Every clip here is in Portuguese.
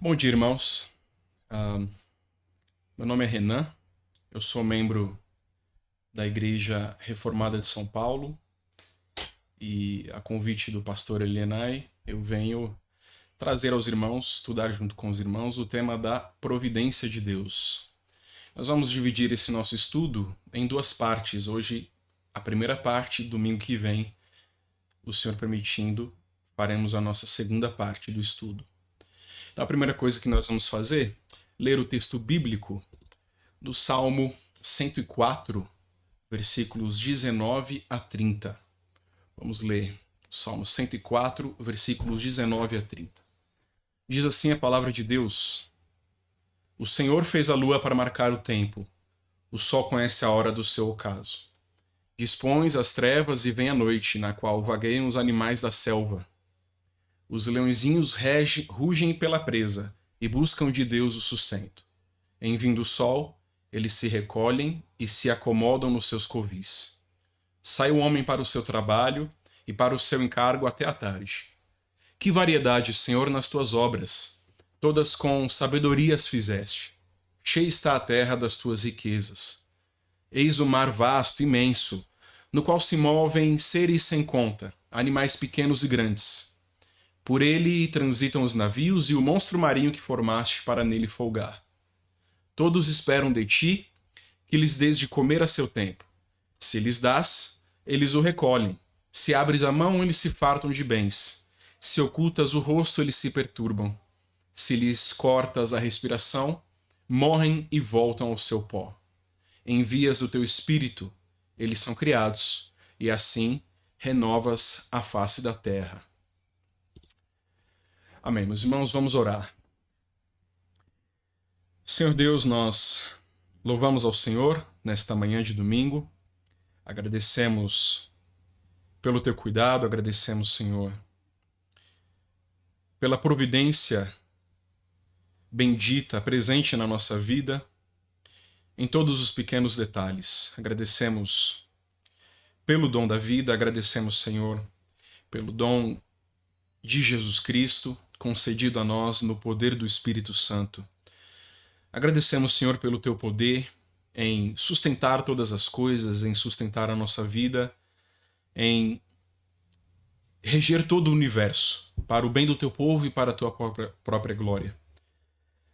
Bom dia, irmãos. Ah, Meu nome é Renan, eu sou membro da Igreja Reformada de São Paulo e, a convite do pastor Elienay, eu venho trazer aos irmãos, estudar junto com os irmãos, o tema da providência de Deus. Nós vamos dividir esse nosso estudo em duas partes. Hoje, a primeira parte, domingo que vem, o Senhor permitindo, faremos a nossa segunda parte do estudo. Então, a primeira coisa que nós vamos fazer, ler o texto bíblico do Salmo 104, versículos 19 a 30. Vamos ler Salmo 104, versículos 19 a 30. Diz assim a palavra de Deus: O Senhor fez a lua para marcar o tempo, o sol conhece a hora do seu ocaso. Dispões as trevas e vem a noite, na qual vagueiam os animais da selva. Os leõezinhos rugem pela presa e buscam de Deus o sustento. Em vindo o sol, eles se recolhem e se acomodam nos seus covis. Sai o homem para o seu trabalho e para o seu encargo até a tarde. Que variedade, Senhor, nas tuas obras! Todas com sabedoria as fizeste. Cheia está a terra das tuas riquezas. Eis o mar vasto, imenso, no qual se movem seres sem conta, animais pequenos e grandes. Por ele transitam os navios e o monstro marinho que formaste para nele folgar. Todos esperam de ti que lhes dês de comer a seu tempo. Se lhes dás, eles o recolhem. Se abres a mão, eles se fartam de bens. Se ocultas o rosto, eles se perturbam. Se lhes cortas a respiração, morrem e voltam ao seu pó. Envias o teu espírito, eles são criados, e assim renovas a face da terra. Amém. Meus irmãos, vamos orar. Senhor Deus, nós louvamos ao Senhor nesta manhã de domingo. Agradecemos pelo teu cuidado, agradecemos, Senhor, pela providência bendita presente na nossa vida, em todos os pequenos detalhes. Agradecemos pelo dom da vida, agradecemos, Senhor, pelo dom de Jesus Cristo, concedido a nós no poder do Espírito Santo. Agradecemos, Senhor, pelo teu poder em sustentar todas as coisas, em sustentar a nossa vida, em reger todo o universo, para o bem do teu povo e para a tua própria glória.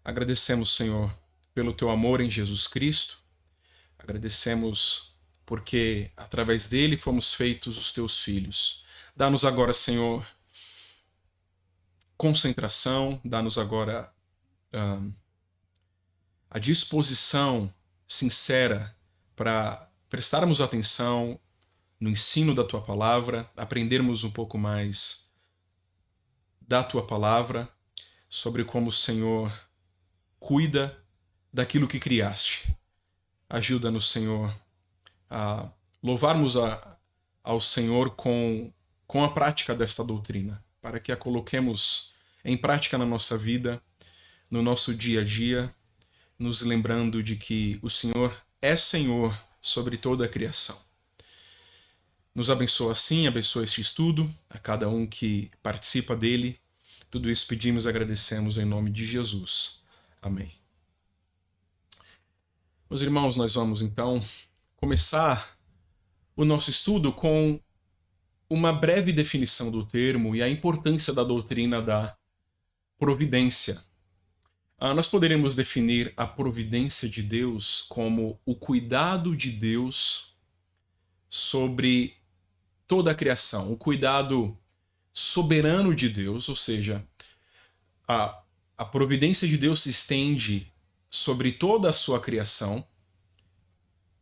Agradecemos, Senhor, pelo teu amor em Jesus Cristo. Agradecemos porque através dele fomos feitos os teus filhos. Dá-nos agora, Senhor, concentração, dá-nos agora a disposição sincera para prestarmos atenção no ensino da tua palavra, aprendermos um pouco mais da tua palavra, sobre como o Senhor cuida daquilo que criaste. Ajuda-nos, Senhor, a louvarmos ao Senhor com a prática desta doutrina, para que a coloquemos em prática na nossa vida, no nosso dia a dia, nos lembrando de que o Senhor é Senhor sobre toda a criação. Nos abençoa assim, abençoa este estudo, a cada um que participa dele. Tudo isso pedimos e agradecemos em nome de Jesus. Amém. Meus irmãos, nós vamos então começar o nosso estudo com uma breve definição do termo e a importância da doutrina da providência. Nós poderíamos definir a providência de Deus como o cuidado de Deus sobre toda a criação, o cuidado soberano de Deus, ou seja, a providência de Deus se estende sobre toda a sua criação,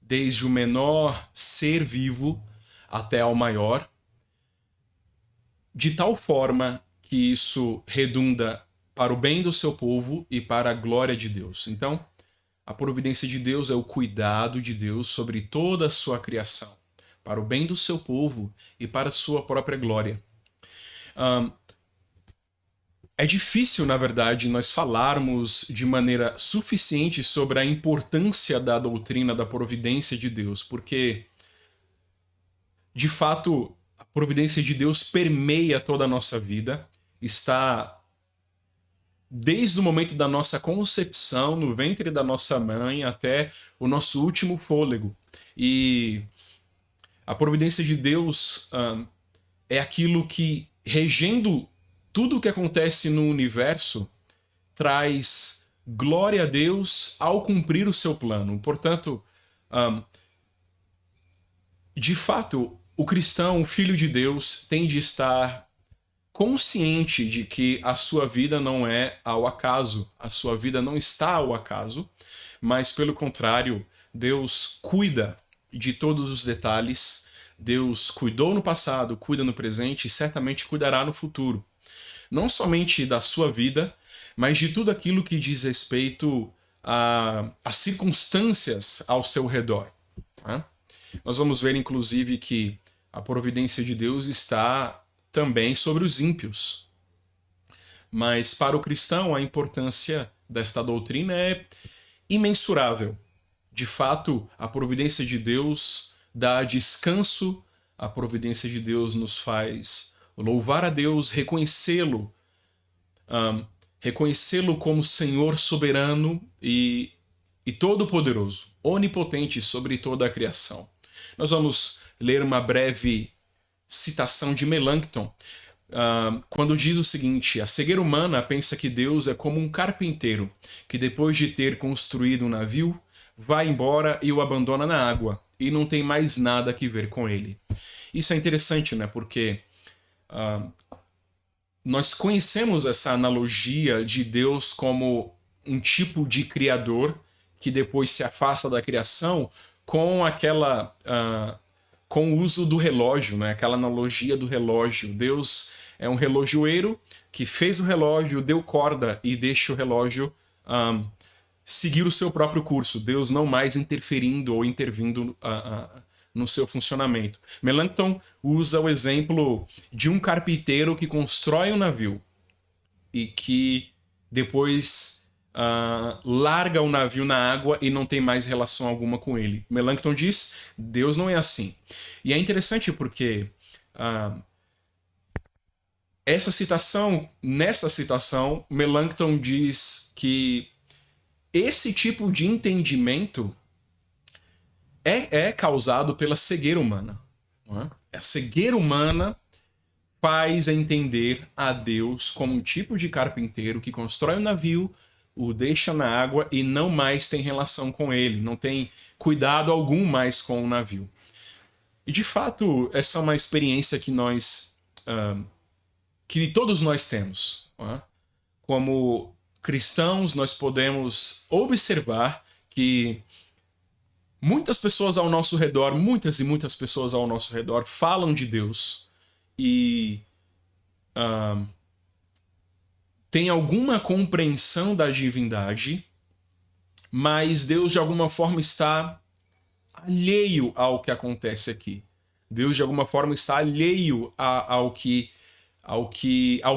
desde o menor ser vivo até ao maior, de tal forma que isso redunda para o bem do seu povo e para a glória de Deus. Então, a providência de Deus é o cuidado de Deus sobre toda a sua criação, para o bem do seu povo e para a sua própria glória. É difícil, na verdade, nós falarmos de maneira suficiente sobre a importância da doutrina da providência de Deus, porque, de fato, a providência de Deus permeia toda a nossa vida, está desde o momento da nossa concepção, no ventre da nossa mãe, até o nosso último fôlego. E a providência de Deus é aquilo que, regendo tudo o que acontece no universo, traz glória a Deus ao cumprir o seu plano. Portanto, de fato, o cristão, o filho de Deus, tem de estar consciente de que a sua vida não é ao acaso, a sua vida não está ao acaso, mas pelo contrário, Deus cuida de todos os detalhes. Deus cuidou no passado, cuida no presente e certamente cuidará no futuro. Não somente da sua vida, mas de tudo aquilo que diz respeito às circunstâncias ao seu redor. Tá? Nós vamos ver, inclusive, que a providência de Deus está também sobre os ímpios. Mas para o cristão, a importância desta doutrina é imensurável. De fato, a providência de Deus dá descanso, a providência de Deus nos faz louvar a Deus, reconhecê-lo, reconhecê-lo como Senhor soberano e todo-poderoso, onipotente sobre toda a criação. Nós vamos ler uma breve citação de Melanchthon, quando diz o seguinte: a cegueira humana pensa que Deus é como um carpinteiro que, depois de ter construído um navio, vai embora e o abandona na água e não tem mais nada que ver com ele. Isso é interessante, né? Porque nós conhecemos essa analogia de Deus como um tipo de criador que depois se afasta da criação com aquela com o uso do relógio, né? Aquela analogia do relógio. Deus é um relojoeiro que fez o relógio, deu corda e deixa o relógio seguir o seu próprio curso. Deus não mais interferindo ou intervindo no seu funcionamento. Melanchthon usa o exemplo de um carpinteiro que constrói um navio e que depois larga o navio na água e não tem mais relação alguma com ele. Melanchthon diz: Deus não é assim. E é interessante porque nessa citação, Melanchthon diz que esse tipo de entendimento é causado pela cegueira humana. Não é? A cegueira humana faz entender a Deus como um tipo de carpinteiro que constrói um navio, o deixa na água e não mais tem relação com ele, não tem cuidado algum mais com o navio. E de fato, essa é uma experiência que todos nós temos. Não é? Como cristãos, nós podemos observar que muitas pessoas ao nosso redor, muitas e muitas pessoas ao nosso redor falam de Deus e tem alguma compreensão da divindade, mas Deus de alguma forma está alheio ao que acontece aqui. Deus de alguma forma está alheio ao que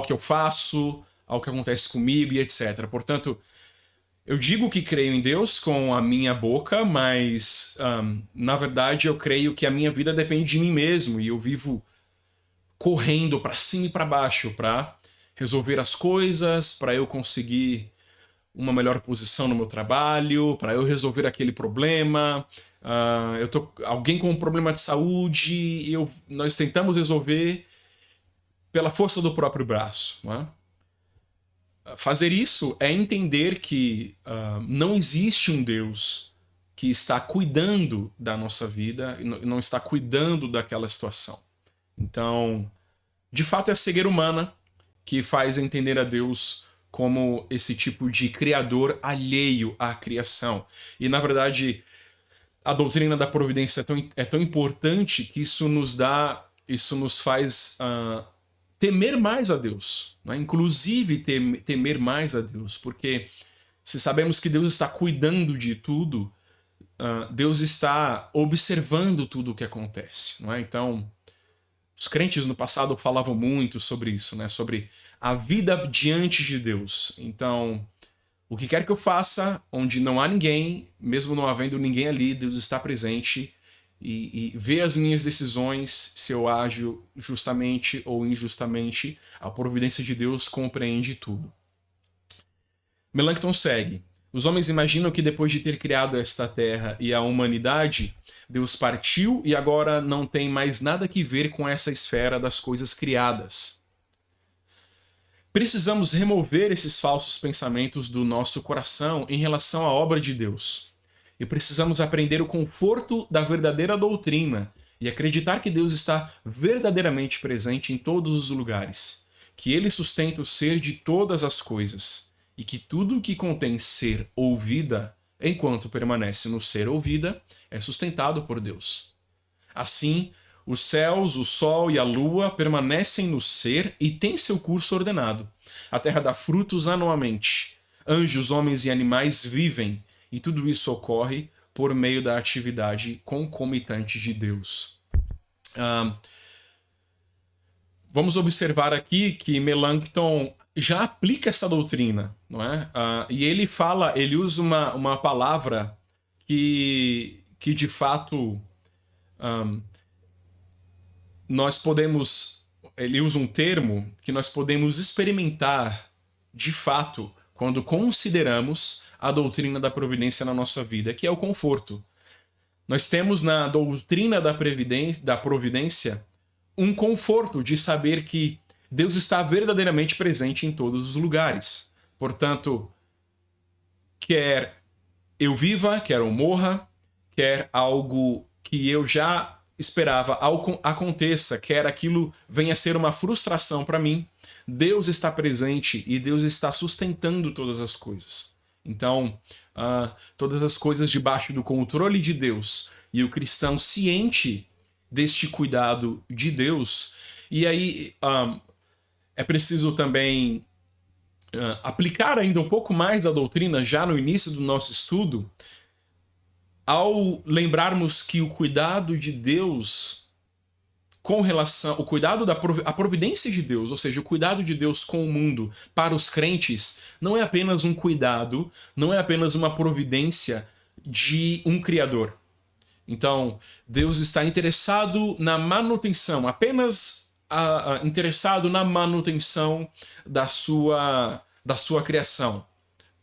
eu faço, ao que acontece comigo e etc. Portanto, eu digo que creio em Deus com a minha boca, mas na verdade eu creio que a minha vida depende de mim mesmo e eu vivo correndo para cima e para baixo para resolver as coisas, para eu conseguir uma melhor posição no meu trabalho, para eu resolver aquele problema. Alguém com um problema de saúde e nós tentamos resolver pela força do próprio braço. Não é? Fazer isso é entender que não existe um Deus que está cuidando da nossa vida e não está cuidando daquela situação. Então, de fato, é a cegueira humana que faz entender a Deus como esse tipo de criador alheio à criação. E, na verdade, a doutrina da providência é tão importante que isso nos faz temer mais a Deus, né? Inclusive temer mais a Deus, porque se sabemos que Deus está cuidando de tudo, Deus está observando tudo o que acontece. Não é? Então, os crentes no passado falavam muito sobre isso, né? Sobre a vida diante de Deus. Então, o que quer que eu faça, onde não há ninguém, mesmo não havendo ninguém ali, Deus está presente e vê as minhas decisões, se eu ajo justamente ou injustamente, a providência de Deus compreende tudo. Melanchthon segue. Os homens imaginam que depois de ter criado esta terra e a humanidade, Deus partiu e agora não tem mais nada que ver com essa esfera das coisas criadas. Precisamos remover esses falsos pensamentos do nosso coração em relação à obra de Deus. E precisamos aprender o conforto da verdadeira doutrina e acreditar que Deus está verdadeiramente presente em todos os lugares, que Ele sustenta o ser de todas as coisas e que tudo o que contém ser ou vida, enquanto permanece no ser ou vida, é sustentado por Deus. Assim, os céus, o sol e a lua permanecem no ser e têm seu curso ordenado. A terra dá frutos anualmente. Anjos, homens e animais vivem, e tudo isso ocorre por meio da atividade concomitante de Deus. Vamos observar aqui que Melanchthon já aplica essa doutrina, não é? E ele usa uma palavra que de fato nós podemos, ele usa um termo que nós podemos experimentar de fato quando consideramos a doutrina da providência na nossa vida, que é o conforto. Nós temos na doutrina da providência um conforto de saber que Deus está verdadeiramente presente em todos os lugares. Portanto, quer eu viva, quer eu morra, quer algo que eu já esperava aconteça, quer aquilo venha a ser uma frustração para mim, Deus está presente e Deus está sustentando todas as coisas. Então, todas as coisas debaixo do controle de Deus e o cristão ciente deste cuidado de Deus. E aí é preciso também aplicar ainda um pouco mais a doutrina já no início do nosso estudo, ao lembrarmos que o cuidado de Deus com relação, o cuidado a providência de Deus, ou seja, o cuidado de Deus com o mundo para os crentes, não é apenas um cuidado, não é apenas uma providência de um Criador. Então, Deus está interessado na manutenção, apenas interessado na manutenção da sua criação,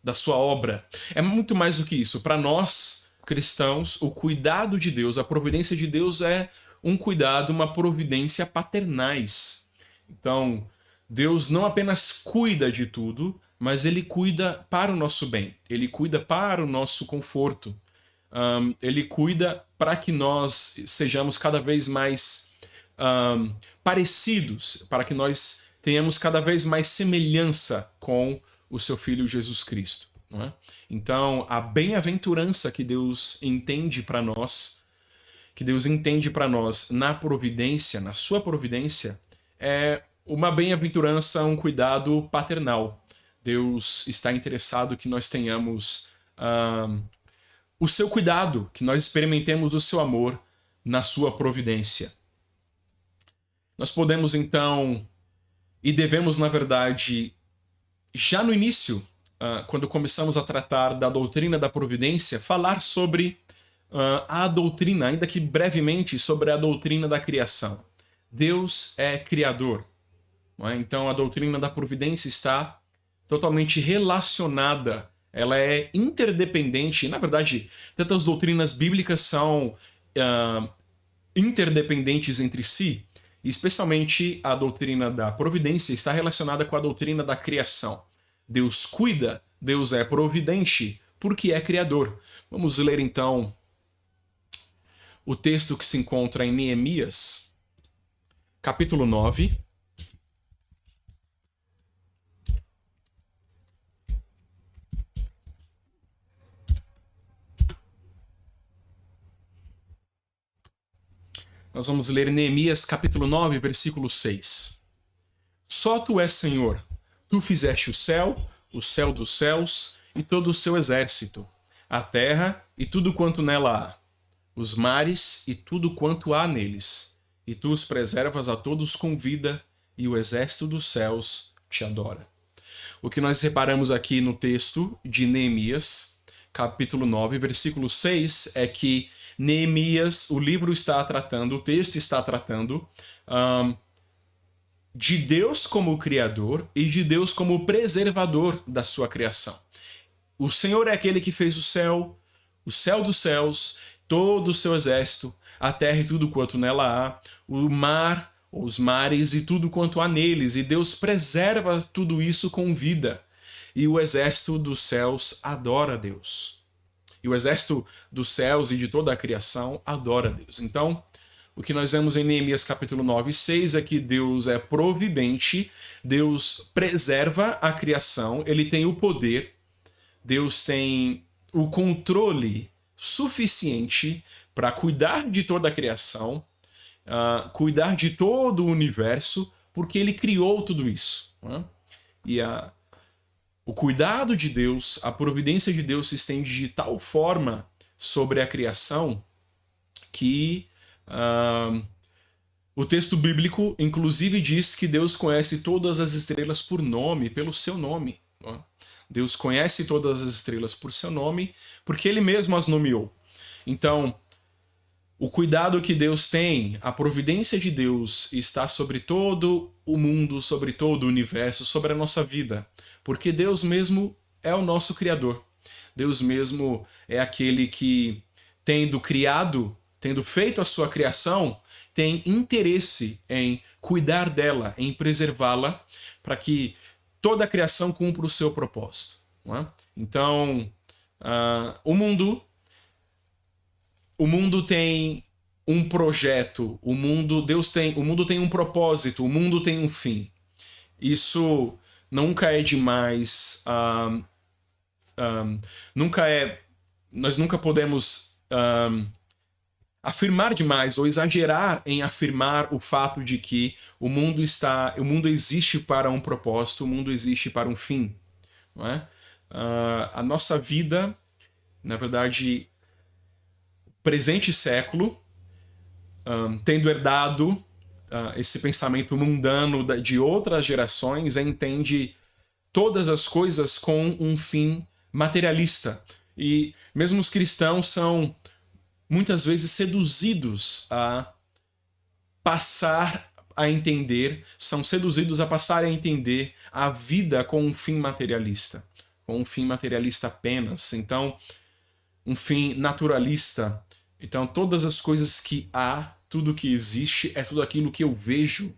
da sua obra. É muito mais do que isso. Para nós, cristãos, o cuidado de Deus, a providência de Deus é um cuidado, uma providência paternais. Então, Deus não apenas cuida de tudo, mas Ele cuida para o nosso bem. Ele cuida para o nosso conforto. Ele cuida para que nós sejamos cada vez mais parecidos, para que nós tenhamos cada vez mais semelhança com o seu Filho Jesus Cristo. Não é? Então, a bem-aventurança que Deus entende para nós, na providência, na sua providência, é uma bem-aventurança, um cuidado paternal. Deus está interessado que nós tenhamos o seu cuidado, que nós experimentemos o seu amor na sua providência. Nós podemos então, e devemos na verdade, já no início, quando começamos a tratar da doutrina da providência, falar sobre a doutrina, ainda que brevemente, sobre a doutrina da criação. Deus é criador. Não é? Então a doutrina da providência está totalmente relacionada, ela é interdependente. Na verdade, tantas doutrinas bíblicas são interdependentes entre si, especialmente a doutrina da providência está relacionada com a doutrina da criação. Deus cuida, Deus é providente, porque é criador. Vamos ler então o texto que se encontra em Neemias, capítulo 9. Nós vamos ler Neemias, capítulo 9, versículo 6. Só tu és Senhor, tu fizeste o céu dos céus e todo o seu exército, a terra e tudo quanto nela há, os mares e tudo quanto há neles, e tu os preservas a todos com vida, e o exército dos céus te adora. O que nós reparamos aqui no texto de Neemias, capítulo 9, versículo 6, é que Neemias, o livro está tratando, o texto está tratando de Deus como Criador e de Deus como preservador da sua criação. O Senhor é aquele que fez o céu dos céus, todo o seu exército, a terra e tudo quanto nela há, o mar, os mares e tudo quanto há neles, e Deus preserva tudo isso com vida. E o exército dos céus adora a Deus. E o exército dos céus e de toda a criação adora a Deus. Então, o que nós vemos em Neemias capítulo 9 e 6 é que Deus é providente, Deus preserva a criação, ele tem o poder, Deus tem o controle suficiente para cuidar de toda a criação, cuidar de todo o universo, porque ele criou tudo isso. E o cuidado de Deus, a providência de Deus se estende de tal forma sobre a criação que o texto bíblico, inclusive, diz que Deus conhece todas as estrelas por nome, pelo seu nome. Deus conhece todas as estrelas por seu nome, porque ele mesmo as nomeou. Então, o cuidado que Deus tem, a providência de Deus está sobre todo o mundo, sobre todo o universo, sobre a nossa vida. Porque Deus mesmo é o nosso Criador. Deus mesmo é aquele que, tendo criado, tendo feito a sua criação, tem interesse em cuidar dela, em preservá-la, para que toda a criação cumpra o seu propósito. Não é? Então, o mundo tem um projeto, o mundo tem um propósito, o mundo tem um fim. Isso nunca é demais, nós nunca podemos afirmar demais ou exagerar em afirmar o fato de que o mundo existe para um propósito, o mundo existe para um fim. Não é? A nossa vida, na verdade, presente século, tendo herdado esse pensamento mundano de outras gerações, entende todas as coisas com um fim materialista. E mesmo os cristãos são muitas vezes seduzidos a passar a entender, são seduzidos a passar a entender a vida com um fim materialista, com um fim materialista apenas. Então, um fim naturalista. Então, todas as coisas que há, tudo que existe, é tudo aquilo que eu vejo.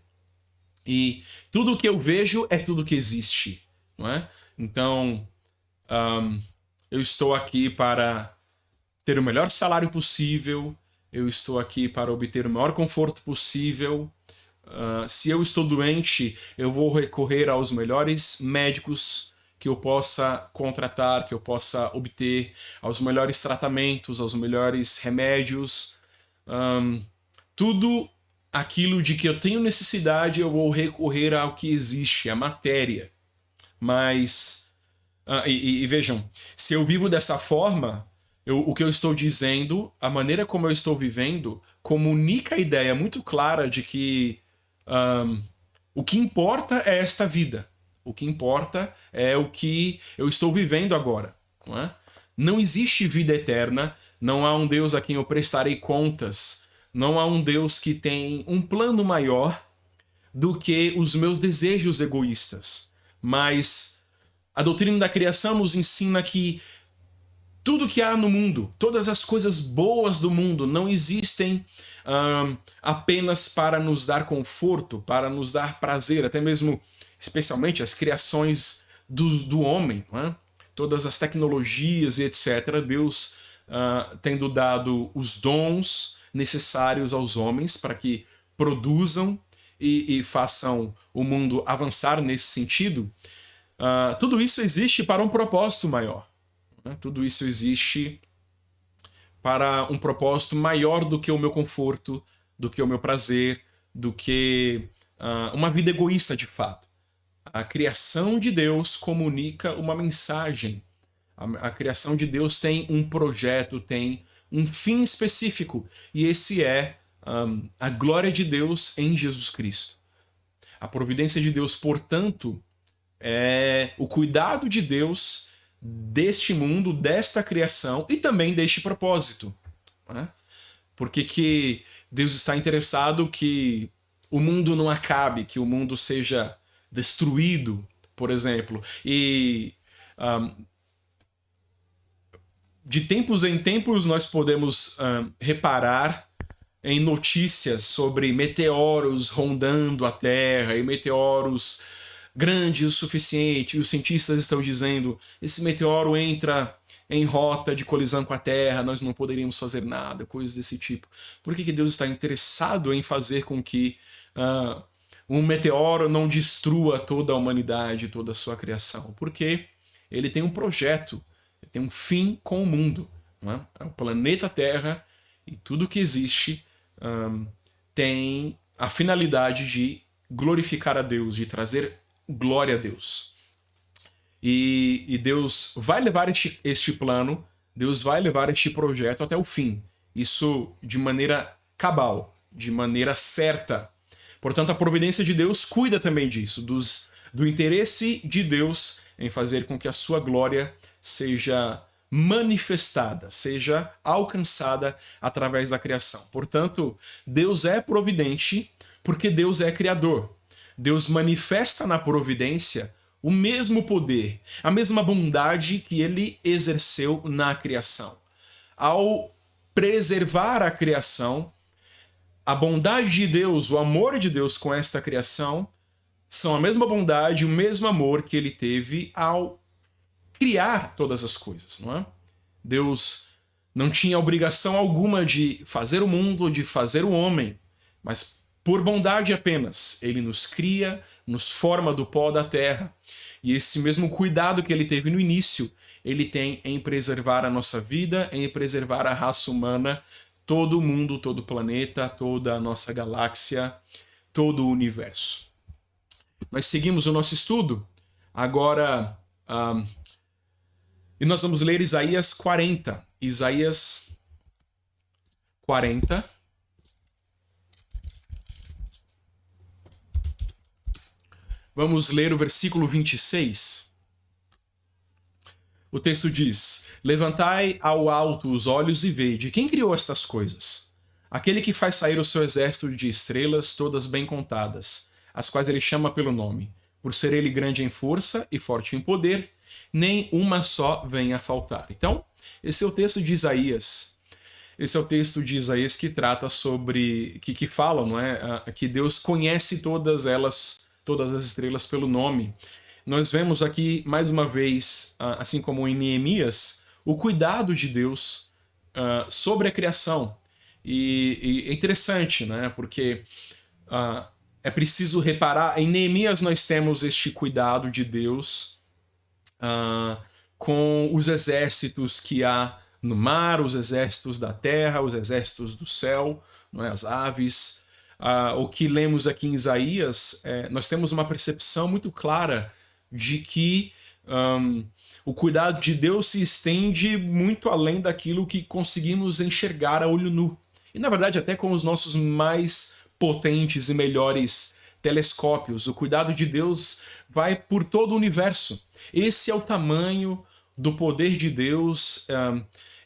E tudo que eu vejo é tudo que existe. Não é? Então, eu estou aqui para ter o melhor salário possível, eu estou aqui para obter o maior conforto possível. Se eu estou doente, eu vou recorrer aos melhores médicos que eu possa contratar, que eu possa obter, aos melhores tratamentos, aos melhores remédios. Tudo aquilo de que eu tenho necessidade, eu vou recorrer ao que existe, a matéria. Mas, vejam, se eu vivo dessa forma, o que eu estou dizendo, a maneira como eu estou vivendo, comunica a ideia muito clara de que o que importa é esta vida. O que importa é o que eu estou vivendo agora. Não é? Não existe vida eterna, não há um Deus a quem eu prestarei contas, não há um Deus que tem um plano maior do que os meus desejos egoístas. Mas a doutrina da criação nos ensina que tudo que há no mundo, todas as coisas boas do mundo não existem apenas para nos dar conforto, para nos dar prazer, até mesmo, especialmente as criações do homem, não é? Todas as tecnologias e etc. Deus tendo dado os dons necessários aos homens para que produzam e façam o mundo avançar nesse sentido, tudo isso existe para um propósito maior. Tudo isso existe para um propósito maior do que o meu conforto, do que o meu prazer, do que uma vida egoísta de fato. A criação de Deus comunica uma mensagem. A criação de Deus tem um projeto, tem um fim específico. E esse é a glória de Deus em Jesus Cristo. A providência de Deus, portanto, é o cuidado de Deus deste mundo, desta criação e também deste propósito. Né? Porque que Deus está interessado que o mundo não acabe, que o mundo seja destruído, por exemplo. E de tempos em tempos nós podemos reparar em notícias sobre meteoros rondando a Terra e meteoros grandes o suficiente. E os cientistas estão dizendo: esse meteoro entra em rota de colisão com a Terra, nós não poderíamos fazer nada, coisas desse tipo. Por que Deus está interessado em fazer com que um meteoro não destrua toda a humanidade, toda a sua criação? Porque ele tem um projeto, ele tem um fim com o mundo. Não é? O planeta Terra e tudo que existe tem a finalidade de glorificar a Deus, de trazer glória a Deus. E Deus vai levar este plano, Deus vai levar este projeto até o fim. Isso de maneira cabal, de maneira certa. Portanto, a providência de Deus cuida também disso, do interesse de Deus em fazer com que a sua glória seja manifestada, seja alcançada através da criação. Portanto, Deus é providente porque Deus é criador. Deus manifesta na providência o mesmo poder, a mesma bondade que ele exerceu na criação. Ao preservar a criação, a bondade de Deus, o amor de Deus com esta criação, são a mesma bondade, o mesmo amor que ele teve ao criar todas as coisas, não é? Deus não tinha obrigação alguma de fazer o mundo, de fazer o homem, mas por bondade apenas, ele nos cria, nos forma do pó da terra. E esse mesmo cuidado que ele teve no início, ele tem em preservar a nossa vida, em preservar a raça humana, todo o mundo, todo o planeta, toda a nossa galáxia, todo o universo. Nós seguimos o nosso estudo agora e nós vamos ler Isaías 40. Isaías 40. Vamos ler o versículo 26. O texto diz: Levantai ao alto os olhos e vede quem criou estas coisas. Aquele que faz sair o seu exército de estrelas, todas bem contadas, as quais ele chama pelo nome. Por ser ele grande em força e forte em poder, nem uma só vem a faltar. Então, esse é o texto de Isaías. Esse é o texto de Isaías que trata sobre, que fala, não é? Que Deus conhece todas elas, todas as estrelas pelo nome. Nós vemos aqui, mais uma vez, assim como em Neemias, o cuidado de Deus sobre a criação. E é interessante, né? Porque é preciso reparar, em Neemias nós temos este cuidado de Deus com os exércitos que há no mar, os exércitos da terra, os exércitos do céu, não é? As aves. O que lemos aqui em Isaías, nós temos uma percepção muito clara de que o cuidado de Deus se estende muito além daquilo que conseguimos enxergar a olho nu. E na verdade até com os nossos mais potentes e melhores telescópios. O cuidado de Deus vai por todo o universo. Esse é o tamanho do poder de Deus,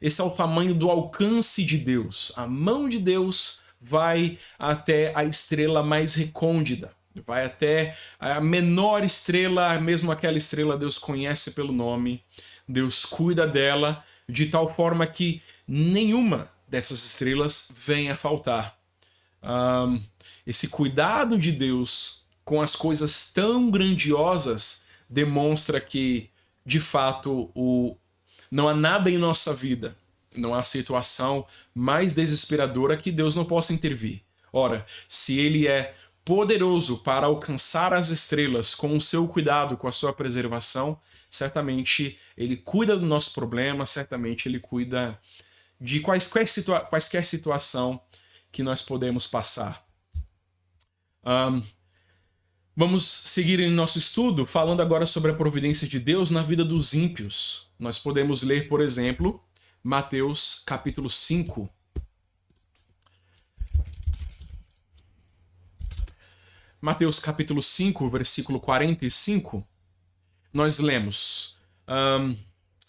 esse é o tamanho do alcance de Deus. A mão de Deus vai até a estrela mais recôndita, vai até a menor estrela, mesmo aquela estrela Deus conhece pelo nome, Deus cuida dela de tal forma que nenhuma dessas estrelas venha a faltar. Esse cuidado de Deus com as coisas tão grandiosas demonstra que, de fato, não há nada em nossa vida, não há situação mais desesperadora que Deus não possa intervir. Ora, se ele é poderoso para alcançar as estrelas com o seu cuidado, com a sua preservação, certamente ele cuida do nosso problema, certamente ele cuida de quaisquer situação que nós podemos passar. Vamos seguir em nosso estudo falando agora sobre a providência de Deus na vida dos ímpios. Nós podemos ler, por exemplo, Mateus capítulo 5. Mateus capítulo 5, versículo 45, nós lemos.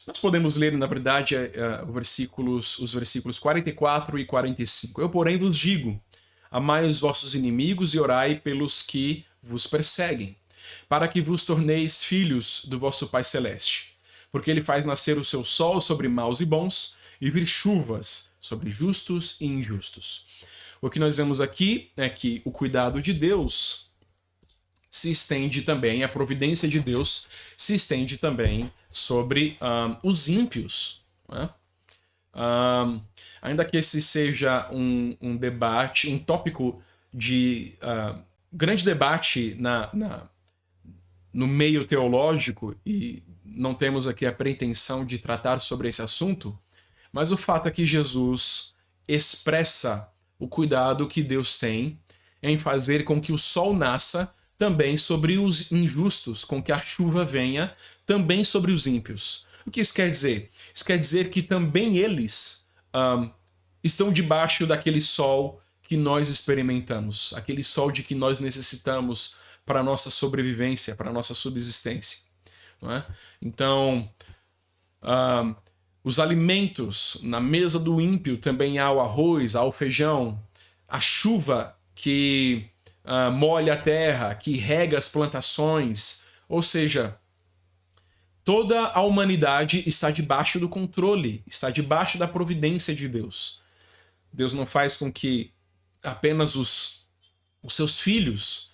Nós podemos ler, na verdade, os versículos 44 e 45. Eu, porém, vos digo, amai os vossos inimigos e orai pelos que vos perseguem, para que vos torneis filhos do vosso Pai Celeste. porque ele faz nascer o seu sol sobre maus e bons e vir chuvas sobre justos e injustos. O que nós vemos aqui é que o cuidado de Deus se estende também, a providência de Deus se estende também sobre os ímpios, né? Ainda que esse seja um debate, um tópico de grande debate no meio teológico, e não temos aqui a pretensão de tratar sobre esse assunto, mas o fato é que Jesus expressa o cuidado que Deus tem em fazer com que o sol nasça também sobre os injustos, com que a chuva venha também sobre os ímpios. O que isso quer dizer? Isso quer dizer que também eles estão debaixo daquele sol que nós experimentamos, aquele sol de que nós necessitamos para a nossa sobrevivência, para a nossa subsistência. Não é? Então, os alimentos na mesa do ímpio também há o arroz, há o feijão, a chuva que molha a terra, que rega as plantações, ou seja, toda a humanidade está debaixo do controle, está debaixo da providência de Deus. Deus não faz com que apenas os seus filhos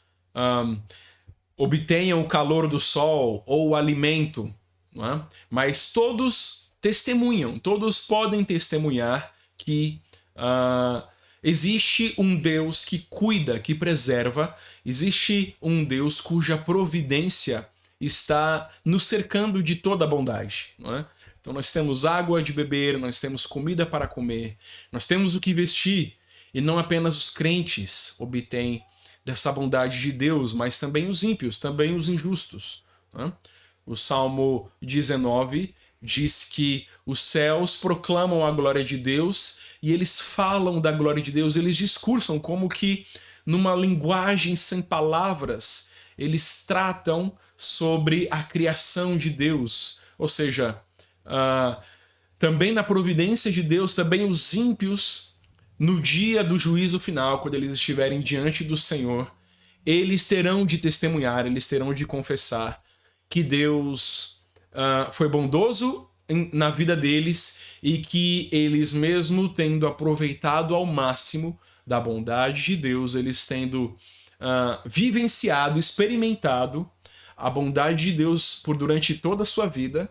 obtenham o calor do sol ou o alimento, não é? Mas todos testemunham, todos podem testemunhar que existe um Deus que cuida, que preserva, existe um Deus cuja providência está nos cercando de toda a bondade, não é? Então nós temos água de beber, nós temos comida para comer, nós temos o que vestir, e não apenas os crentes obtêm dessa bondade de Deus, mas também os ímpios, também os injustos, né? O Salmo 19 diz que os céus proclamam a glória de Deus e eles falam da glória de Deus, eles discursam como que numa linguagem sem palavras, eles tratam sobre a criação de Deus, ou seja, também na providência de Deus, também os ímpios, no dia do juízo final, quando eles estiverem diante do Senhor, eles terão de testemunhar, eles terão de confessar que Deus foi bondoso na vida deles e que eles, mesmo tendo aproveitado ao máximo da bondade de Deus, eles tendo vivenciado, experimentado a bondade de Deus durante toda a sua vida,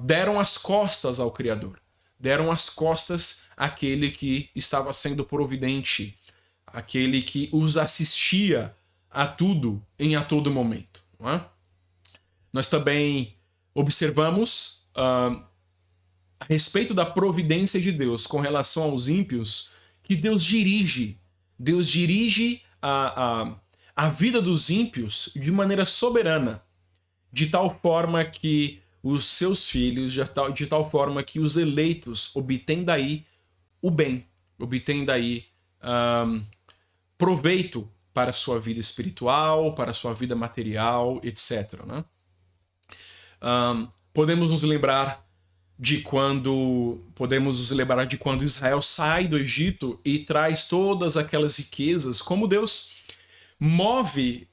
deram as costas ao Criador, deram as costas àquele que estava sendo providente, aquele que os assistia a tudo a todo momento. Não é? Nós também observamos a respeito da providência de Deus com relação aos ímpios, que Deus dirige a vida dos ímpios de maneira soberana, de tal forma que os seus filhos, de tal forma que os eleitos obtêm daí o bem, obtêm daí proveito para a sua vida espiritual, para a sua vida material, etc. Né? Podemos nos lembrar de quando Israel sai do Egito e traz todas aquelas riquezas, como Deus move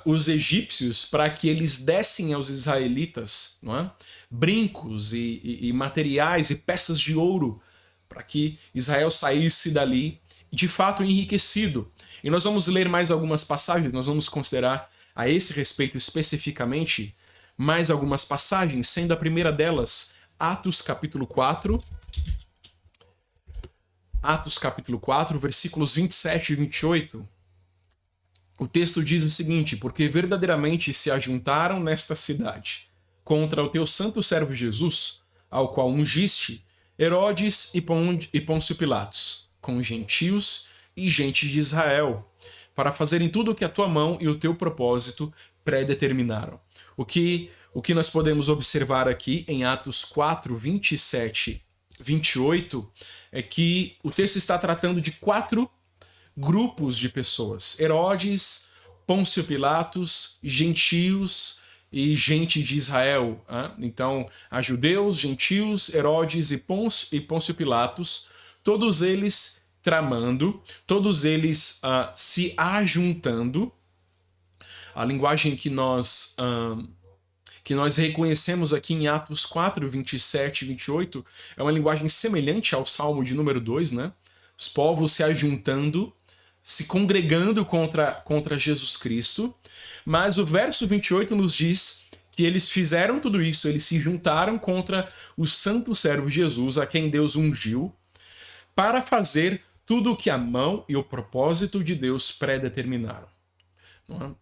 os egípcios para que eles dessem aos israelitas, não é? Brincos e materiais e peças de ouro, para que Israel saísse dali de fato enriquecido. E nós vamos ler mais algumas passagens, nós vamos considerar a esse respeito especificamente mais algumas passagens, sendo a primeira delas Atos capítulo 4, versículos 27 e 28. O texto diz o seguinte: porque verdadeiramente se ajuntaram nesta cidade contra o teu santo servo Jesus, ao qual ungiste, Herodes e Pôncio Pilatos, com gentios e gente de Israel, para fazerem tudo o que a tua mão e o teu propósito predeterminaram. O que nós podemos observar aqui em Atos 4, 27, 28, é que o texto está tratando de 4 grupos de pessoas: Herodes, Pôncio Pilatos, gentios e gente de Israel. Então, há judeus, gentios, Herodes e Pôncio Pilatos, todos eles tramando, todos eles se ajuntando. A linguagem que nós que nós reconhecemos aqui em Atos 4, 27 e 28, é uma linguagem semelhante ao Salmo de número 2, né? Os povos se ajuntando, se congregando contra Jesus Cristo. Mas o verso 28 nos diz que eles fizeram tudo isso, eles se juntaram contra o santo servo Jesus, a quem Deus ungiu, para fazer tudo o que a mão e o propósito de Deus predeterminaram.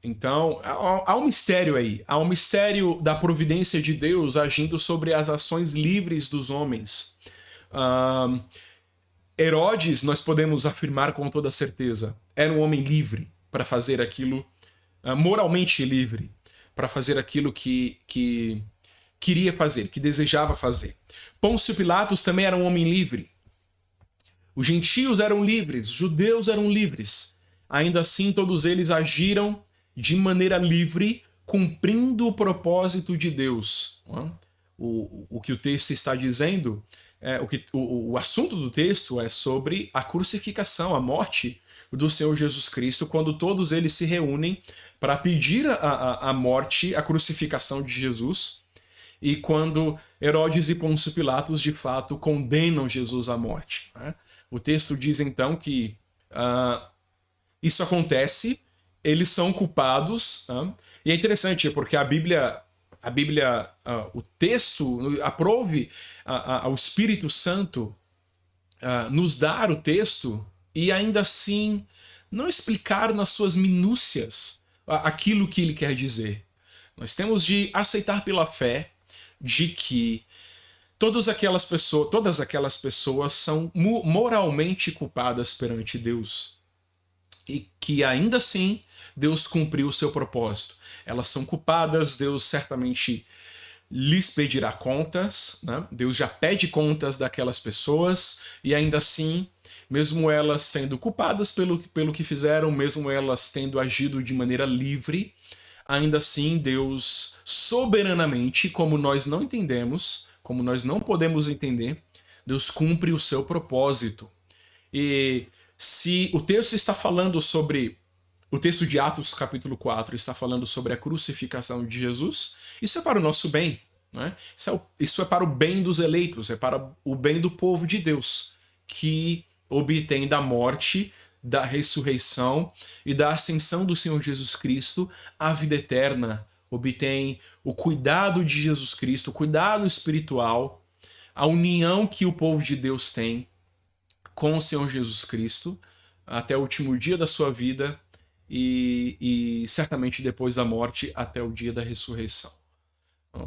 Então, há um mistério aí. Há um mistério da providência de Deus agindo sobre as ações livres dos homens. Herodes, nós podemos afirmar com toda certeza, era um homem livre para fazer aquilo, moralmente livre, para fazer aquilo que queria fazer, que desejava fazer. Pôncio Pilatos também era um homem livre. Os gentios eram livres, os judeus eram livres. Ainda assim, todos eles agiram de maneira livre, cumprindo o propósito de Deus. O que o texto está dizendo, o assunto do texto é sobre a crucificação, a morte do Senhor Jesus Cristo, quando todos eles se reúnem para pedir a morte, a crucificação de Jesus, e quando Herodes e Pôncio Pilatos, de fato, condenam Jesus à morte. O texto diz, então, que isso acontece, eles são culpados, e é interessante porque a Bíblia, o texto aprove ao Espírito Santo nos dar o texto e ainda assim não explicar nas suas minúcias aquilo que ele quer dizer. Nós temos de aceitar pela fé de que todas aquelas pessoas são moralmente culpadas perante Deus e que ainda assim Deus cumpriu o seu propósito. Elas são culpadas, Deus certamente lhes pedirá contas, né? Deus já pede contas daquelas pessoas e ainda assim, mesmo elas sendo culpadas pelo que fizeram, mesmo elas tendo agido de maneira livre, ainda assim Deus soberanamente, como nós não entendemos, como nós não podemos entender, Deus cumpre o seu propósito. E se o texto está falando sobre, o texto de Atos capítulo 4 está falando sobre a crucificação de Jesus, isso é para o nosso bem, né? Isso é para o bem dos eleitos, é para o bem do povo de Deus, que obtém da morte, da ressurreição e da ascensão do Senhor Jesus Cristo a vida eterna, obtém o cuidado de Jesus Cristo, o cuidado espiritual, a união que o povo de Deus tem com o Senhor Jesus Cristo até o último dia da sua vida e certamente depois da morte até o dia da ressurreição.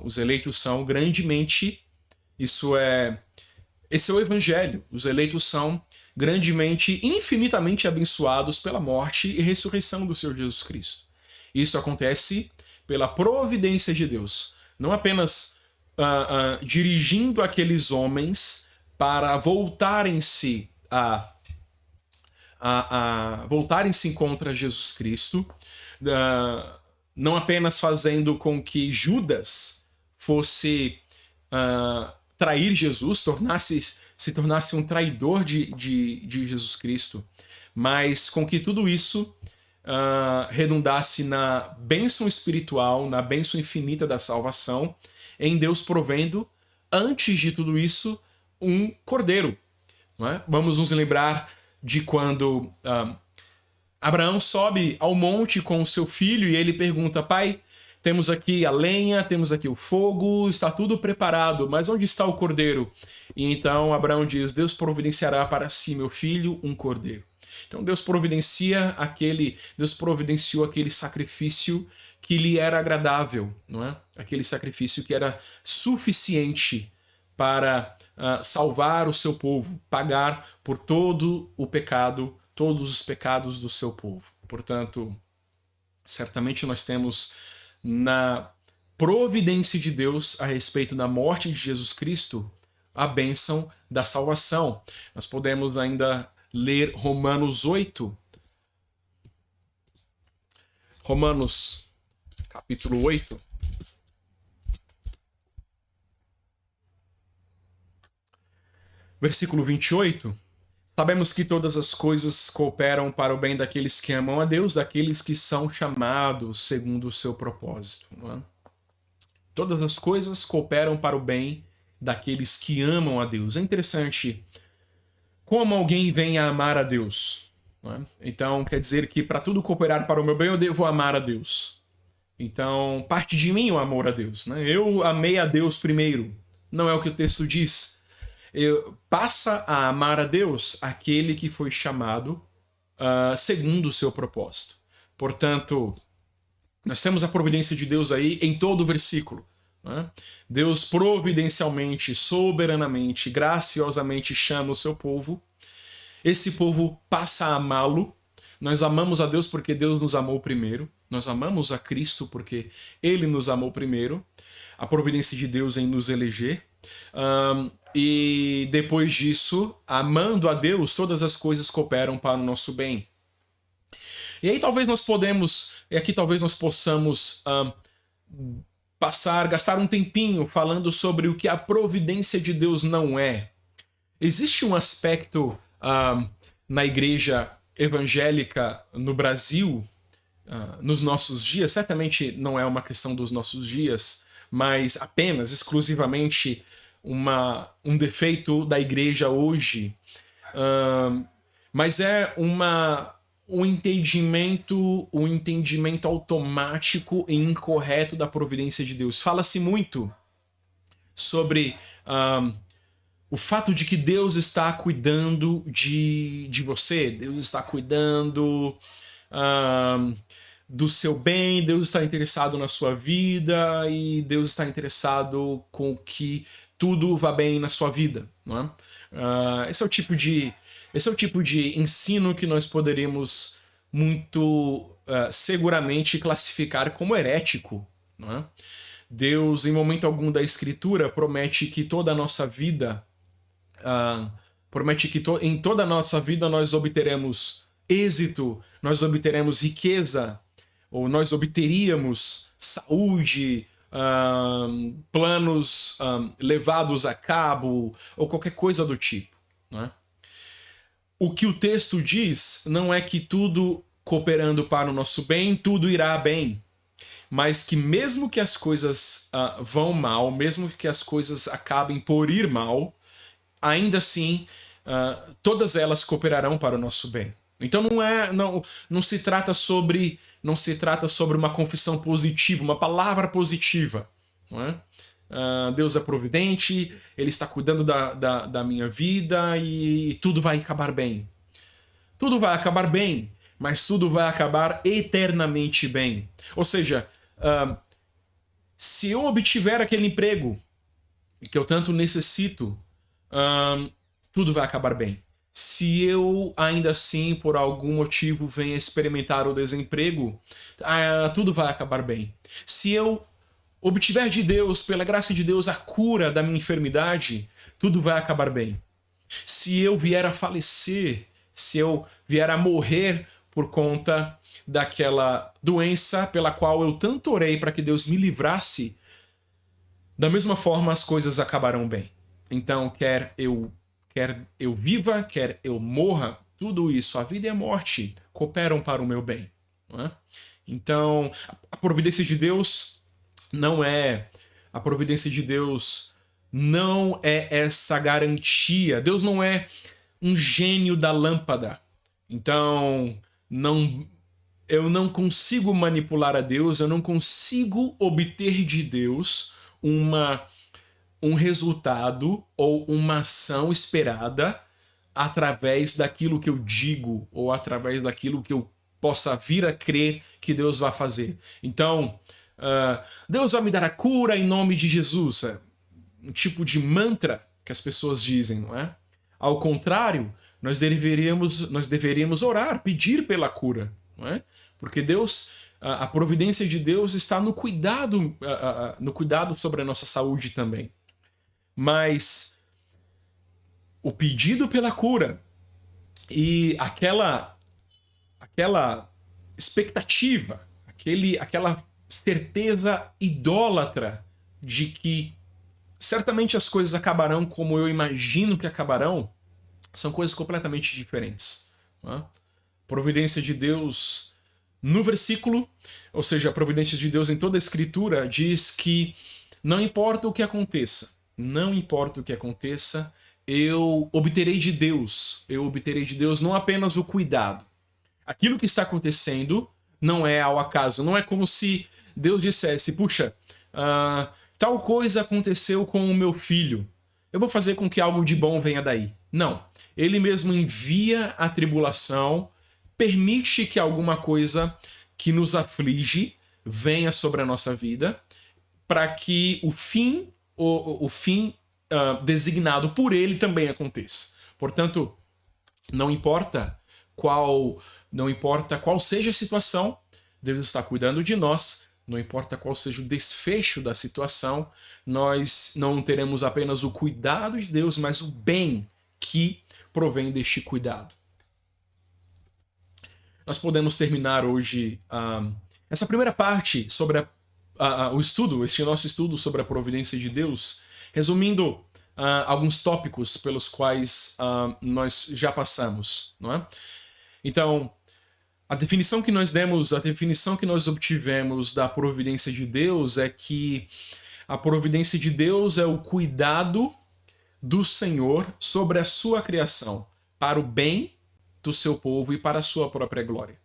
Os eleitos são grandemente, esse é o evangelho, os eleitos são grandemente, infinitamente abençoados pela morte e ressurreição do Senhor Jesus Cristo. Isso acontece pela providência de Deus, não apenas dirigindo aqueles homens para voltarem-se voltarem-se contra Jesus Cristo, não apenas fazendo com que Judas fosse trair Jesus, se tornasse um traidor de Jesus Cristo, mas com que tudo isso redundasse na bênção espiritual, na bênção infinita da salvação, em Deus provendo, antes de tudo isso, um cordeiro. Não é? Vamos nos lembrar de quando Abraão sobe ao monte com o seu filho e ele pergunta: pai, temos aqui a lenha, temos aqui o fogo, está tudo preparado, mas onde está o cordeiro? E então Abraão diz: Deus providenciará para si, meu filho, um cordeiro. Então Deus providenciou aquele sacrifício que lhe era agradável, não é? Aquele sacrifício que era suficiente para salvar o seu povo, pagar por todo o pecado, todos os pecados do seu povo. Portanto, certamente nós temos na providência de Deus a respeito da morte de Jesus Cristo a bênção da salvação. Nós podemos ainda ler Romanos 8. Romanos capítulo 8. Versículo 28. Sabemos que todas as coisas cooperam para o bem daqueles que amam a Deus, daqueles que são chamados segundo o seu propósito. Não é? Todas as coisas cooperam para o bem daqueles que amam a Deus. É interessante como alguém vem a amar a Deus. Não é? Então, quer dizer que para tudo cooperar para o meu bem, eu devo amar a Deus. Então, parte de mim o amor a Deus. Né? Eu amei a Deus primeiro. Não é o que o texto diz. Passa a amar a Deus aquele que foi chamado segundo o seu propósito. Portanto, nós temos a providência de Deus aí em todo o versículo. Né? Deus providencialmente, soberanamente, graciosamente chama o seu povo. Esse povo passa a amá-lo. Nós amamos a Deus porque Deus nos amou primeiro. Nós amamos a Cristo porque Ele nos amou primeiro. A providência de Deus em nos eleger. E depois disso, amando a Deus, todas as coisas cooperam para o nosso bem. E aí talvez nós possamos gastar um tempinho falando sobre o que a providência de Deus não é. Existe um aspecto na igreja evangélica no Brasil, nos nossos dias, certamente não é uma questão dos nossos dias, mas apenas, exclusivamente, um defeito da igreja hoje, mas é um entendimento automático e incorreto da providência de Deus. Fala-se muito sobre o fato de que Deus está cuidando de você, Deus está cuidando do seu bem, Deus está interessado na sua vida e Deus está interessado com que tudo vá bem na sua vida. Não é? Esse é o tipo de ensino que nós poderíamos muito seguramente classificar como herético. Não é? Deus, em momento algum da Escritura, promete que toda a nossa vida, em toda a nossa vida nós obteremos êxito, nós obteremos riqueza, ou nós obteríamos saúde, planos levados a cabo, ou qualquer coisa do tipo. Não é? O que o texto diz não é que tudo cooperando para o nosso bem, tudo irá bem. Mas que mesmo que as coisas vão mal, mesmo que as coisas acabem por ir mal, ainda assim, todas elas cooperarão para o nosso bem. Então não se trata sobre uma confissão positiva, uma palavra positiva. Não é? Deus é providente, Ele está cuidando da minha vida e tudo vai acabar bem. Tudo vai acabar bem, mas tudo vai acabar eternamente bem. Ou seja, se eu obtiver aquele emprego que eu tanto necessito, tudo vai acabar bem. Se eu ainda assim, por algum motivo, venha experimentar o desemprego, tudo vai acabar bem. Se eu obtiver de Deus, pela graça de Deus, a cura da minha enfermidade, tudo vai acabar bem. Se eu vier a falecer, se eu vier a morrer por conta daquela doença pela qual eu tanto orei para que Deus me livrasse, da mesma forma as coisas acabarão bem. Então, quer eu viva, quer eu morra, tudo isso, a vida e a morte, cooperam para o meu bem. Não é? Então, a providência de Deus não é essa garantia. Deus não é um gênio da lâmpada. Então, eu não consigo manipular a Deus, eu não consigo obter de Deus um resultado ou uma ação esperada através daquilo que eu digo ou através daquilo que eu possa vir a crer que Deus vai fazer. Então, Deus vai me dar a cura em nome de Jesus. É um tipo de mantra que as pessoas dizem, não é? Ao contrário, nós deveríamos orar, pedir pela cura, não é? Porque Deus, a providência de Deus está no cuidado sobre a nossa saúde também. Mas o pedido pela cura e aquela expectativa, aquela certeza idólatra de que certamente as coisas acabarão como eu imagino que acabarão, são coisas completamente diferentes. Não é? Providência de Deus no versículo, ou seja, a providência de Deus em toda a Escritura diz que Não importa o que aconteça, não importa o que aconteça, eu obterei de Deus não apenas o cuidado. Aquilo que está acontecendo não é ao acaso, não é como se Deus dissesse, puxa, tal coisa aconteceu com o meu filho, eu vou fazer com que algo de bom venha daí. Não, ele mesmo envia a tribulação, permite que alguma coisa que nos aflige venha sobre a nossa vida, para que o fim designado por ele também aconteça. Portanto, não importa qual seja a situação, Deus está cuidando de nós. Não importa qual seja o desfecho da situação, nós não teremos apenas o cuidado de Deus, mas o bem que provém deste cuidado. Nós podemos terminar hoje essa primeira parte sobre este nosso estudo sobre a providência de Deus, resumindo alguns tópicos pelos quais nós já passamos, não é? Então, a definição que nós obtivemos da providência de Deus é que a providência de Deus é o cuidado do Senhor sobre a sua criação, para o bem do seu povo e para a sua própria glória.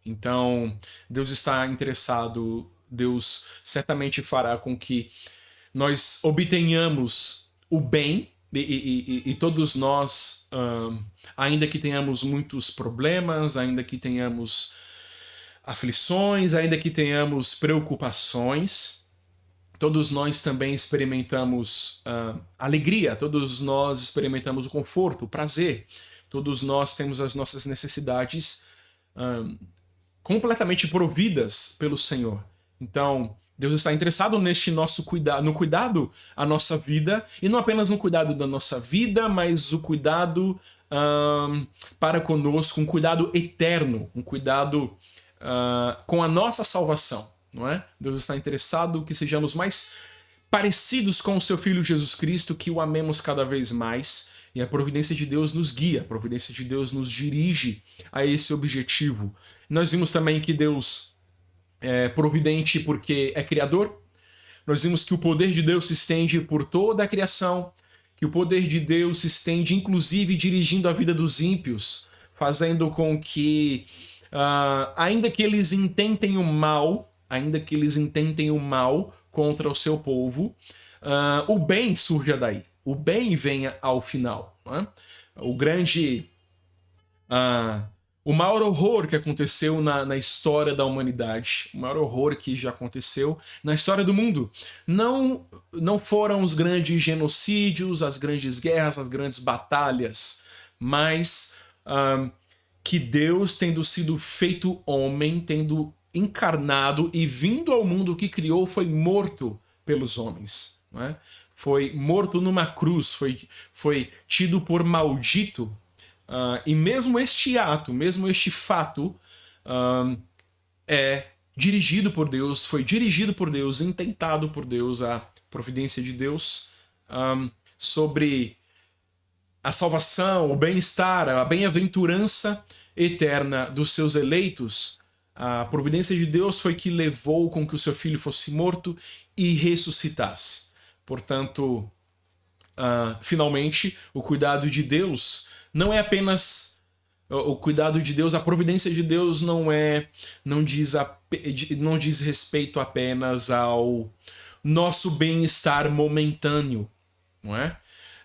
Então, Deus está interessado, Deus certamente fará com que nós obtenhamos o bem, e todos nós, ainda que tenhamos muitos problemas, ainda que tenhamos aflições, ainda que tenhamos preocupações, todos nós também experimentamos alegria, todos nós experimentamos o conforto, o prazer, todos nós temos as nossas necessidades completamente providas pelo Senhor. Então, Deus está interessado neste nosso cuidado, no cuidado à nossa vida, e não apenas no cuidado da nossa vida, mas o cuidado para conosco, um cuidado eterno, um cuidado com a nossa salvação, não é? Deus está interessado que sejamos mais parecidos com o seu Filho Jesus Cristo, que o amemos cada vez mais, e a providência de Deus nos guia, a providência de Deus nos dirige a esse objetivo. Nós vimos também que Deus é providente porque é criador. Nós vimos que o poder de Deus se estende por toda a criação, que o poder de Deus se estende inclusive dirigindo a vida dos ímpios, fazendo com que, ainda que eles intentem o mal contra o seu povo, o bem surja daí, o bem venha ao final. Não é? O maior horror que aconteceu na história da humanidade, o maior horror que já aconteceu na história do mundo, não foram os grandes genocídios, as grandes guerras, as grandes batalhas, mas que Deus, tendo sido feito homem, tendo encarnado e vindo ao mundo que criou, foi morto pelos homens. Não é? Foi morto numa cruz, foi tido por maldito. E mesmo este ato, mesmo este fato é dirigido por Deus, foi dirigido por Deus, intentado por Deus, a providência de Deus sobre a salvação, o bem-estar, a bem-aventurança eterna dos seus eleitos. A providência de Deus foi que levou com que o seu filho fosse morto e ressuscitasse. Portanto, finalmente, o cuidado de Deus não é apenas o cuidado de Deus, a providência de Deus não diz respeito apenas ao nosso bem-estar momentâneo, não é?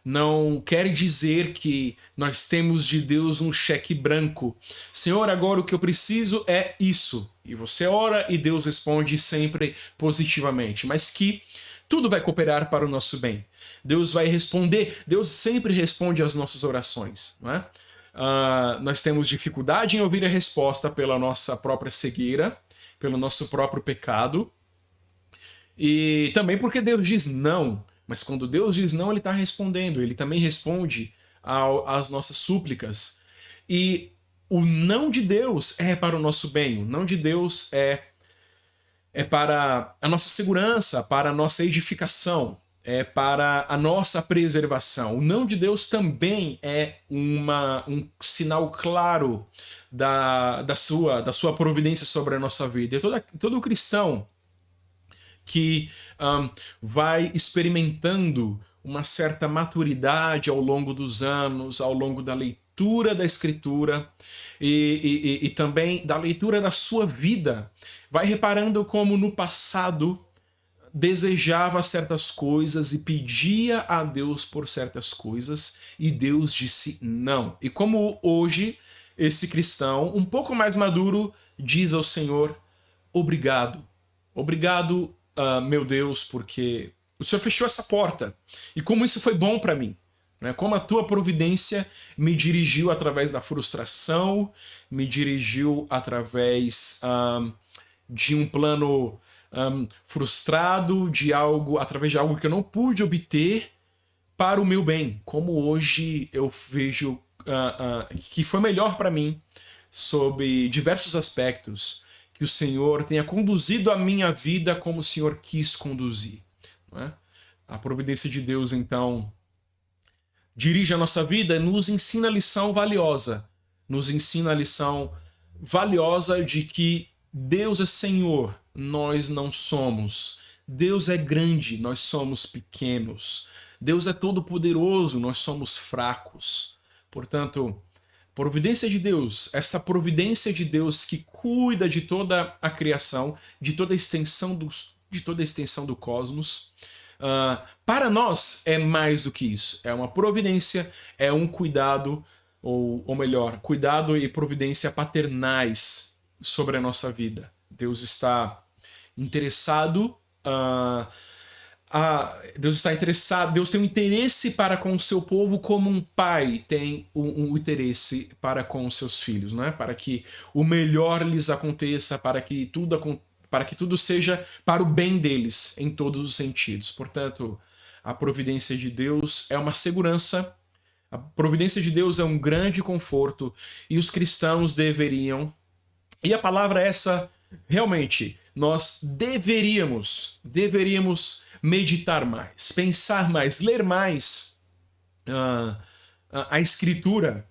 Não quer dizer que nós temos de Deus um cheque branco. Senhor, agora o que eu preciso é isso. E você ora e Deus responde sempre positivamente, mas que tudo vai cooperar para o nosso bem. Deus vai responder, Deus sempre responde às nossas orações. Não é? Nós temos dificuldade em ouvir a resposta pela nossa própria cegueira, pelo nosso próprio pecado, e também porque Deus diz não. Mas quando Deus diz não, Ele está respondendo, Ele também responde às nossas súplicas. E o não de Deus é para o nosso bem, o não de Deus é para a nossa segurança, para a nossa edificação, é para a nossa preservação. O não de Deus também é um sinal claro da sua providência sobre a nossa vida. E todo cristão que vai experimentando uma certa maturidade ao longo dos anos, ao longo da leitura da Escritura e também da leitura da sua vida, vai reparando como no passado desejava certas coisas e pedia a Deus por certas coisas e Deus disse não. E como hoje esse cristão, um pouco mais maduro, diz ao Senhor: obrigado. Obrigado, meu Deus, porque o Senhor fechou essa porta. E como isso foi bom para mim. Né? Como a tua providência me dirigiu através da frustração, me dirigiu através de um plano frustrado, através de algo que eu não pude obter para o meu bem. Como hoje eu vejo que foi melhor para mim sob diversos aspectos, que o Senhor tenha conduzido a minha vida como o Senhor quis conduzir. Não é? A providência de Deus, então, dirige a nossa vida e nos ensina a lição valiosa. Nos ensina a lição valiosa de que Deus é Senhor, nós não somos. Deus é grande, nós somos pequenos. Deus é todo-poderoso, nós somos fracos. Portanto, providência de Deus, essa providência de Deus que cuida de toda a criação, de toda a extensão do cosmos, para nós é mais do que isso. É uma providência, é um cuidado, ou melhor, cuidado e providência paternais sobre a nossa vida. Deus está interessado, Deus tem um interesse para com o seu povo como um pai tem um interesse para com os seus filhos, né? Para que o melhor lhes aconteça, para que tudo seja para o bem deles em todos os sentidos. Portanto, a providência de Deus é uma segurança, a providência de Deus é um grande conforto e os cristãos deveriam, e a palavra é essa, realmente, nós deveríamos meditar mais, pensar mais, ler mais a Escritura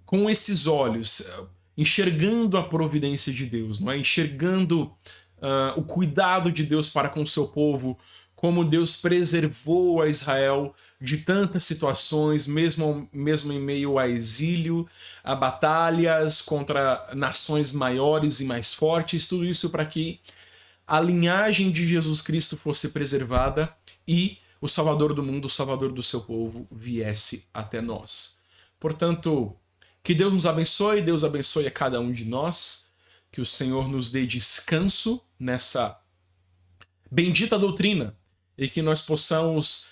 com esses olhos, enxergando a providência de Deus, não é? Enxergando o cuidado de Deus para com o seu povo, como Deus preservou a Israel de tantas situações, mesmo em meio a exílio, a batalhas contra nações maiores e mais fortes, tudo isso para que a linhagem de Jesus Cristo fosse preservada e o Salvador do mundo, o Salvador do seu povo, viesse até nós. Portanto, que Deus nos abençoe, Deus abençoe a cada um de nós, que o Senhor nos dê descanso nessa bendita doutrina e que nós possamos,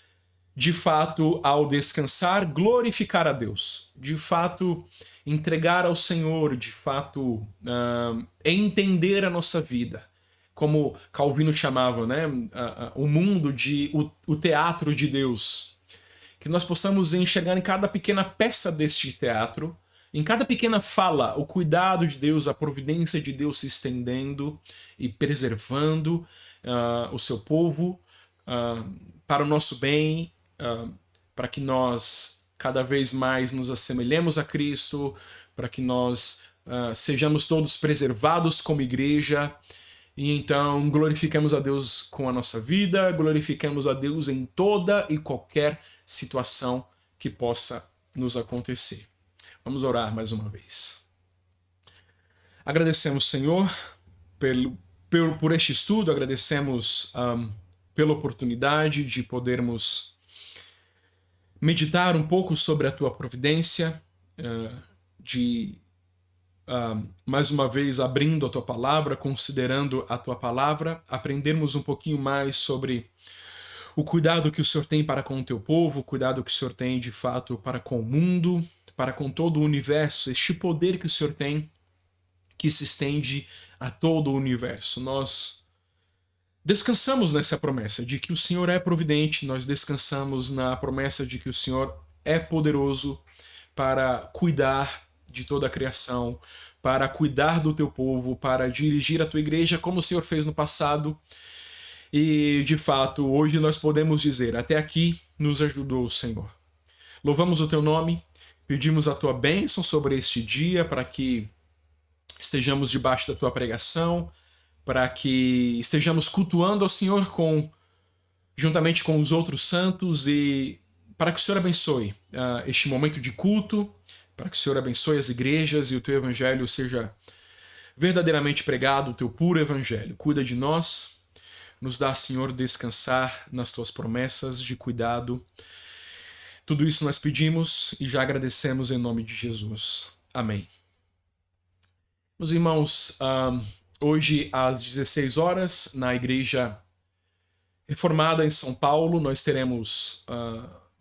de fato, ao descansar, glorificar a Deus, de fato, entregar ao Senhor, de fato, entender a nossa vida. Como Calvino chamava, né? O mundo, o teatro de Deus. Que nós possamos enxergar em cada pequena peça deste teatro, em cada pequena fala, o cuidado de Deus, a providência de Deus se estendendo e preservando o seu povo para o nosso bem, para que nós cada vez mais nos assemelhemos a Cristo, para que nós sejamos todos preservados como igreja. E então glorificamos a Deus com a nossa vida, glorificamos a Deus em toda e qualquer situação que possa nos acontecer. Vamos orar mais uma vez. Agradecemos, Senhor, por este estudo, agradecemos pela oportunidade de podermos meditar um pouco sobre a Tua providência, mais uma vez abrindo a Tua palavra, considerando a Tua palavra, aprendermos um pouquinho mais sobre o cuidado que o Senhor tem para com o Teu povo, o cuidado que o Senhor tem de fato para com o mundo, para com todo o universo, este poder que o Senhor tem, que se estende a todo o universo. Nós descansamos nessa promessa de que o Senhor é providente, nós descansamos na promessa de que o Senhor é poderoso para cuidar de toda a criação, para cuidar do teu povo, para dirigir a tua igreja como o Senhor fez no passado. E, de fato, hoje nós podemos dizer, até aqui nos ajudou o Senhor. Louvamos o teu nome, pedimos a tua bênção sobre este dia, para que estejamos debaixo da tua pregação, para que estejamos cultuando ao Senhor juntamente com os outros santos e para que o Senhor abençoe este momento de culto, para que o Senhor abençoe as igrejas e o teu evangelho seja verdadeiramente pregado, o teu puro evangelho. Cuida de nós, nos dá, Senhor, descansar nas tuas promessas de cuidado. Tudo isso nós pedimos e já agradecemos em nome de Jesus. Amém. Meus irmãos, hoje às 16 horas, na Igreja Reformada em São Paulo, nós teremos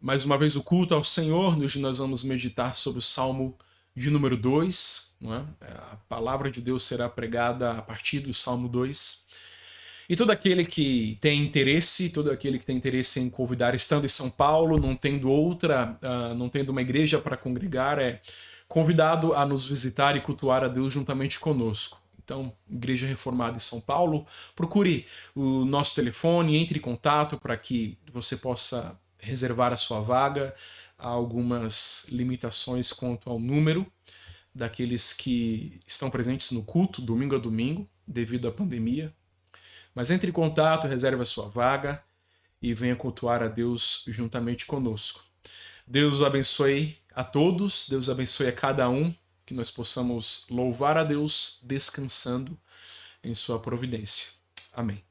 mais uma vez o culto ao Senhor. Hoje nós vamos meditar sobre o Salmo de número 2. Não é? A palavra de Deus será pregada a partir do Salmo 2. E todo aquele que tem interesse em convidar, estando em São Paulo, não tendo uma igreja para congregar, é convidado a nos visitar e cultuar a Deus juntamente conosco. Então, Igreja Reformada em São Paulo, procure o nosso telefone, entre em contato para que você possa reservar a sua vaga. Há algumas limitações quanto ao número daqueles que estão presentes no culto, domingo a domingo, devido à pandemia. Mas entre em contato, reserve a sua vaga e venha cultuar a Deus juntamente conosco. Deus abençoe a todos, Deus abençoe a cada um, que nós possamos louvar a Deus descansando em sua providência. Amém.